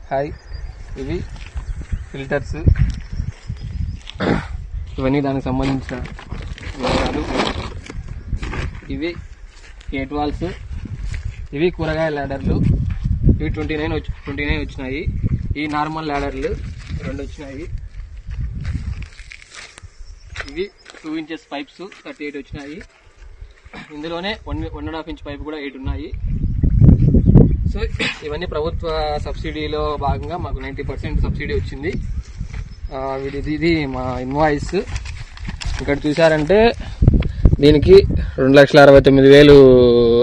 Hi, ఇవి filters, ఇవన్నీ దానికి సంబంధించిన వివరాలు. ఇవి గేట్ వాల్స్, ఇవి కూరగాయ ల్యాడర్లు. ఇవి 29 వచ్చినాయి. ఈ నార్మల్ ల్యాడర్లు 2 వచ్చినాయి. ఇవి 2 ఇంచెస్ పైప్స్ 38 వచ్చినాయి. ఇందులోనే 1.5 ఇంచ్ పైప్ కూడా 8 ఉన్నాయి. సో ఇవన్నీ ప్రభుత్వ సబ్సిడీలో భాగంగా మాకు 90% సబ్సిడీ వచ్చింది. ఇది మా ఇన్వాయిస్. ఇక్కడ చూసారంటే దీనికి 2,69,000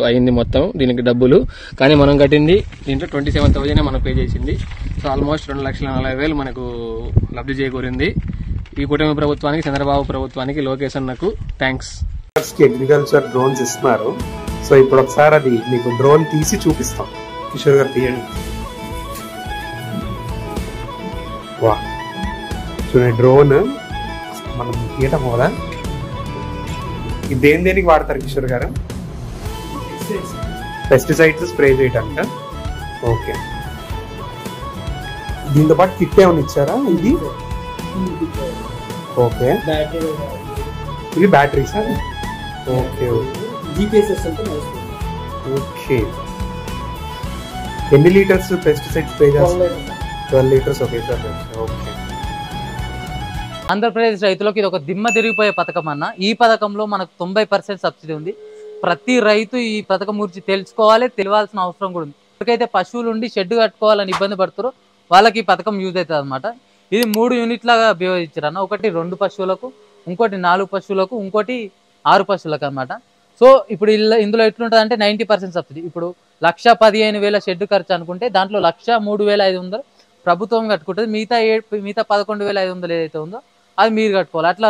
అయింది మొత్తం దీనికి డబ్బులు. కానీ మనం కట్టింది దీంట్లో 27,000 మనకు పే చేసింది. సో ఆల్మోస్ట్ 2,40,000 మనకు లబ్ధి చేకూరింది. ఈ కూటమి ప్రభుత్వానికి, చంద్రబాబు ప్రభుత్వానికి, లోకేష్ అన్నకు థ్యాంక్స్. అగ్రికల్చర్ డ్రోన్స్ ఇస్తున్నారు. సో ఇప్పుడు ఒకసారి అది మీకు డ్రోన్ తీసి చూపిస్తాం. కిషోర్ గారు తీయండి. వా, చూడండి డ్రోన్ మనం తీయటం కూడా. ఇది దేనికి వాడతారు కిషోర్ గారు? Pesticides spray చేయటానిక. ఓకే, దీంతో పాటు కిట్ ఏమైనా ఇచ్చారా? ఇది ఓకే, ఇది బ్యాటరీ సార్. Okay okay. ఎన్ని లీటర్స్ పెస్టిసైడ్ స్ప్రే చేస్తారు? 12 litres. Okay sir. Okay. Andhra Pradesh రైతులకు ఇది ఒక దిమ్మ తిరిగిపోయే పథకం అన్న. ఈ పథకంలో మనకు 90% సబ్సిడీ ఉంది. ప్రతి రైతు ఈ పథకం గురించి తెలుసుకోవాలి, తెలియాల్సిన అవసరం కూడా ఉంది. ఎవరికైతే పశువులు ఉండి షెడ్ కట్టుకోవాలని ఇబ్బంది పడుతారో వాళ్ళకి ఈ పథకం యూజ్ అవుతుంది అనమాట. ఇది 3 యూనిట్లాగా విభజించారు అన్న. ఒకటి 2 పశువులకు, ఇంకోటి 4 పశువులకు, ఇంకోటి 6 పశువులకు అనమాట. సో ఇప్పుడు ఇందులో ఎట్లుంటుంది అంటే 90% సబ్సిడీ. ఇప్పుడు 1,15,000 షెడ్ ఖర్చు అనుకుంటే దాంట్లో 1,03,500 ప్రభుత్వం కట్టుకుంటుంది. మిగతా 11,500 ఏదైతే ఉందో అది మీరు కట్టుకోవాలి. అట్లా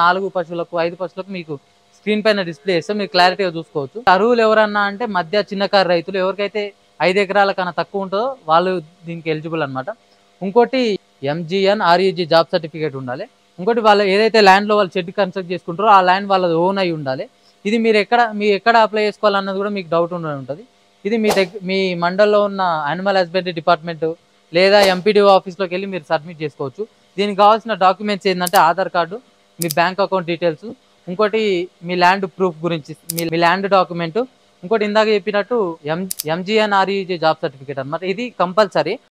4 పశువులకు, 5 పశువులకు మీకు స్క్రీన్ పైన డిస్ప్లే చేస్తే మీరు క్లారిటీగా చూసుకోవచ్చు. అర్హులు ఎవరన్నా అంటే మధ్య చిన్నకారు రైతులు, ఎవరికైతే 5 ఎకరాల కన్నా తక్కువ ఉంటుందో వాళ్ళు దీనికి ఎలిజిబుల్ అనమాట. ఇంకోటి MGN REG జాబ్ సర్టిఫికేట్ ఉండాలి. ఇంకోటి వాళ్ళు ఏదైతే ల్యాండ్లో వాళ్ళు షెడ్ కన్స్ట్రక్ట్ చేసుకుంటారో ఆ ల్యాండ్ వాళ్ళది ఓన్ అయి ఉండాలి. ఇది మీరు ఎక్కడ అప్లై చేసుకోవాలన్నది కూడా మీకు డౌట్ ఉంటుంది. ఇది మీ మండల్లో ఉన్న యానిమల్ హస్బెండరీ డిపార్ట్మెంట్ లేదా MPDO ఆఫీస్లోకి వెళ్ళి మీరు సబ్మిట్ చేసుకోవచ్చు. దీనికి కావాల్సిన డాక్యుమెంట్స్ ఏంటంటే ఆధార్ కార్డు, మీ బ్యాంక్ అకౌంట్ డీటెయిల్స్, ఇంకోటి మీ ల్యాండ్ ప్రూఫ్ గురించి మీ ల్యాండ్ డాక్యుమెంట్, ఇంకోటి ఇందాక చెప్పినట్టు MGN REG జాబ్ సర్టిఫికేట్ అనమాట. ఇది కంపల్సరీ.